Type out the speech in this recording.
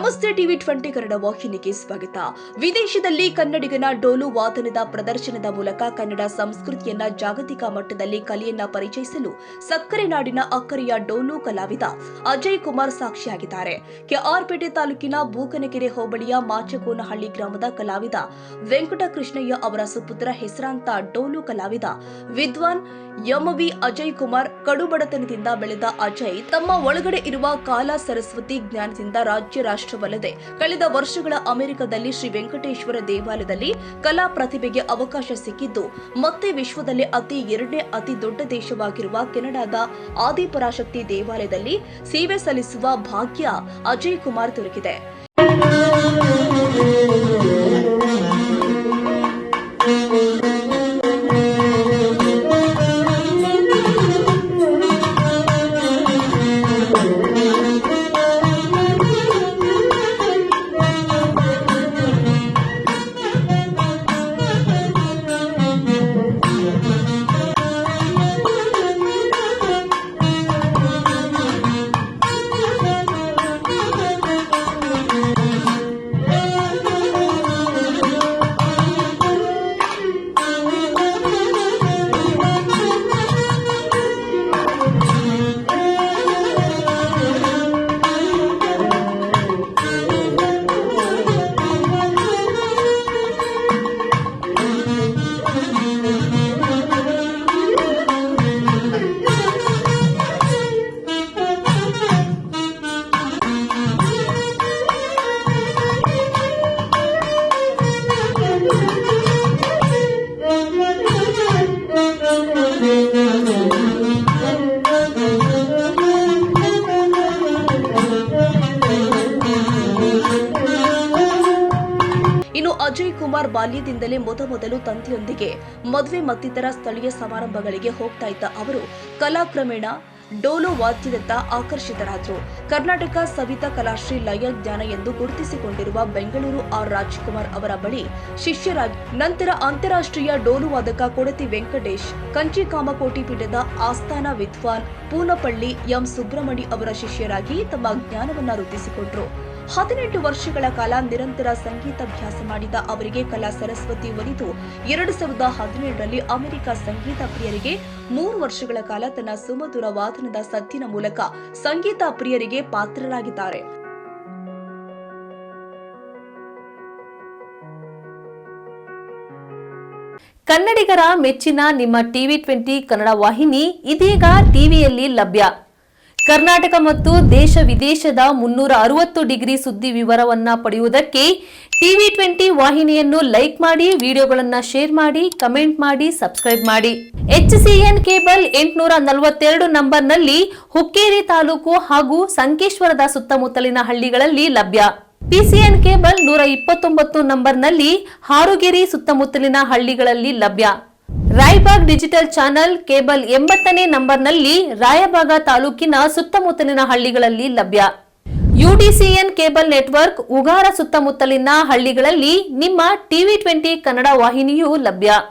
ನಮಸ್ತೆ ಟಿವಿ 20 ಕನ್ನಡ ವಾಹಿನಿಗೆ ಸ್ವಾಗತ. ವಿದೇಶದಲ್ಲಿ ಕನ್ನಡಿಗನ ಡೋಲು ವಾದನದ ಪ್ರದರ್ಶನದ ಮೂಲಕ ಕನ್ನಡ ಸಂಸ್ಕೃತಿಯನ್ನ ಜಾಗತಿಕ ಮಟ್ಟದಲ್ಲಿ ಕಲೆಯನ್ನ ಪರಿಚಯಿಸಲು ಸಕ್ಕರೆ ನಾಡಿನ ಅಕ್ಕರೆಯ ಡೋಲು ಕಲಾವಿದ ಅಜಯ್ ಕುಮಾರ್ ಸಾಕ್ಷಿಯಾಗಿದ್ದಾರೆ. ಕೆಆರ್ಪೇಟೆ ತಾಲೂಕಿನ ಬೂಕನಕೆರೆ ಹೋಬಳಿಯ ಮಾಚಕೋನಹಳ್ಳಿ ಗ್ರಾಮದ ಕಲಾವಿದ ವೆಂಕಟಕೃಷ್ಣಯ್ಯ ಅವರ ಸುಪುತ್ರ ಹೆಸರಾಂತ ಡೋಲು ಕಲಾವಿದ ವಿದ್ವಾನ್ ಎಂವಿ ಅಜಯ್ ಕುಮಾರ್. ಕಡುಬಡತನದಿಂದ ಬೆಳೆದ ಅಜಯ್ ತಮ್ಮ ಒಳಗಡೆ ಇರುವ ಕಾಲಾ ಸರಸ್ವತಿ ಜ್ಞಾನದಿಂದ ರಾಜ್ಯ ರಾಷ್ಟ್ರವಲ್ಲದೆ ಕಳೆದ ವರ್ಷಗಳ ಅಮೆರಿಕದಲ್ಲಿ ಶ್ರೀ ವೆಂಕಟೇಶ್ವರ ದೇವಾಲಯದಲ್ಲಿ ಕಲಾ ಪ್ರತಿಭೆಗೆ ಅವಕಾಶ ಸಿಕ್ಕಿದ್ದು ಮತ್ತೆ ವಿಶ್ವದಲ್ಲೇ ಎರಡನೇ ಅತಿ ದೊಡ್ಡ ದೇಶವಾಗಿರುವ ಕೆನಡಾದ ಆದಿಪರಾಶಕ್ತಿ ದೇವಾಲಯದಲ್ಲಿ ಸೇವೆ ಸಲ್ಲಿಸುವ ಭಾಗ್ಯ ಅಜಯ್ ಕುಮಾರ್ ದೊರಕಿದೆ. ಇನ್ನು ಅಜಯ್ ಕುಮಾರ್ ಬಾಲ್ಯದಿಂದಲೇ ಮೊದಲು ತಂದೆಯೊಂದಿಗೆ ಮದುವೆ ಮತ್ತಿತರ ಸ್ಥಳೀಯ ಸಮಾರಂಭಗಳಿಗೆ ಹೋಗ್ತಾ ಇದ್ದ ಅವರು ಕಲಾಕ್ರಮೇಣ ಡೋಲು ವಾದ್ಯದತ್ತ ಆಕರ್ಷಿತರಾದರು. ಕರ್ನಾಟಕ ಸವಿತಾ ಕಲಾಶ್ರೀ ಲಯ ಜ್ಞಾನ ಎಂದು ಗುರುತಿಸಿಕೊಂಡಿರುವ ಬೆಂಗಳೂರು ಆರ್ ರಾಜ್ಕುಮಾರ್ ಅವರ ಬಳಿ ಶಿಷ್ಯರಾಗಿ ನಂತರ ಅಂತಾರಾಷ್ಟ್ರೀಯ ಡೋಲು ವಾದಕ ಕೊಡತಿ ವೆಂಕಟೇಶ್, ಕಂಚಿಕಾಮಕೋಟಿ ಪೀಠದ ಆಸ್ಥಾನ ವಿದ್ವಾನ್ ಪೂನಪಳ್ಳಿ ಎಂ ಸುಬ್ರಹ್ಮಣಿ ಅವರ ಶಿಷ್ಯರಾಗಿ ತಮ್ಮ ಜ್ಞಾನವನ್ನ ವೃದ್ಧಿಸಿಕೊಂಡರು. 18 ವರ್ಷಗಳ ಕಾಲ ನಿರಂತರ ಸಂಗೀತಾಭ್ಯಾಸ ಮಾಡಿದ ಅವರಿಗೆ ಕಲಾ ಸರಸ್ವತಿ ಒಲಿದು 2017ರಲ್ಲಿ ಅಮೆರಿಕ ಸಂಗೀತ ಪ್ರಿಯರಿಗೆ 3 ವರ್ಷಗಳ ಕಾಲ ತನ್ನ ಸುಮಧುರ ವಾದನದ ಸದ್ದಿನ ಮೂಲಕ ಸಂಗೀತ ಪ್ರಿಯರಿಗೆ ಪಾತ್ರರಾಗಿದ್ದಾರೆ. ಕನ್ನಡಿಗರ ಮೆಚ್ಚಿನ ನಿಮ್ಮ ಟಿವಿ 20 ಕನ್ನಡ ವಾಹಿನಿ ಇದೀಗ ಟಿವಿಯಲ್ಲಿ ಲಭ್ಯ. ಕರ್ನಾಟಕ ಮತ್ತು ದೇಶ ವಿದೇಶದ 360 ಡಿಗ್ರಿ ಸುದ್ದಿ ವಿವರವನ್ನ ಪಡೆಯುವುದಕ್ಕೆ ಟಿವಿ 20 ವಾಹಿನಿಯನ್ನು ಲೈಕ್ ಮಾಡಿ, ವಿಡಿಯೋಗಳನ್ನು ಶೇರ್ ಮಾಡಿ, ಕಮೆಂಟ್ ಮಾಡಿ, ಸಬ್ಸ್ಕ್ರೈಬ್ ಮಾಡಿ. HCN ಕೇಬಲ್ 842 ನಂಬರ್ನಲ್ಲಿ ಹುಕ್ಕೇರಿ ತಾಲೂಕು ಹಾಗೂ ಸಂಕೇಶ್ವರದ ಸುತ್ತಮುತ್ತಲಿನ ಹಳ್ಳಿಗಳಲ್ಲಿ ಲಭ್ಯ. PCN ಕೇಬಲ್ 129 ನಂಬರ್ನಲ್ಲಿ ಹಾರುಗೆರೆ ಸುತ್ತಮುತ್ತಲಿನ ಹಳ್ಳಿಗಳಲ್ಲಿ ಲಭ್ಯ. ರಾಯಬಾಗ್ ಡಿಜಿಟಲ್ ಚಾನೆಲ್ ಕೇಬಲ್ 80ನೇ ನಂಬರ್ನಲ್ಲಿ ರಾಯಬಾಗ ತಾಲೂಕಿನ ಸುತ್ತಮುತ್ತಲಿನ ಹಳ್ಳಿಗಳಲ್ಲಿ ಲಭ್ಯ. UDCN ಕೇಬಲ್ ನೆಟ್ವರ್ಕ್ ಉಗಾರ ಸುತ್ತಮುತ್ತಲಿನ ಹಳ್ಳಿಗಳಲ್ಲಿ ನಿಮ್ಮ ಟಿವಿ 20 ಕನ್ನಡ ವಾಹಿನಿಯೂ ಲಭ್ಯ.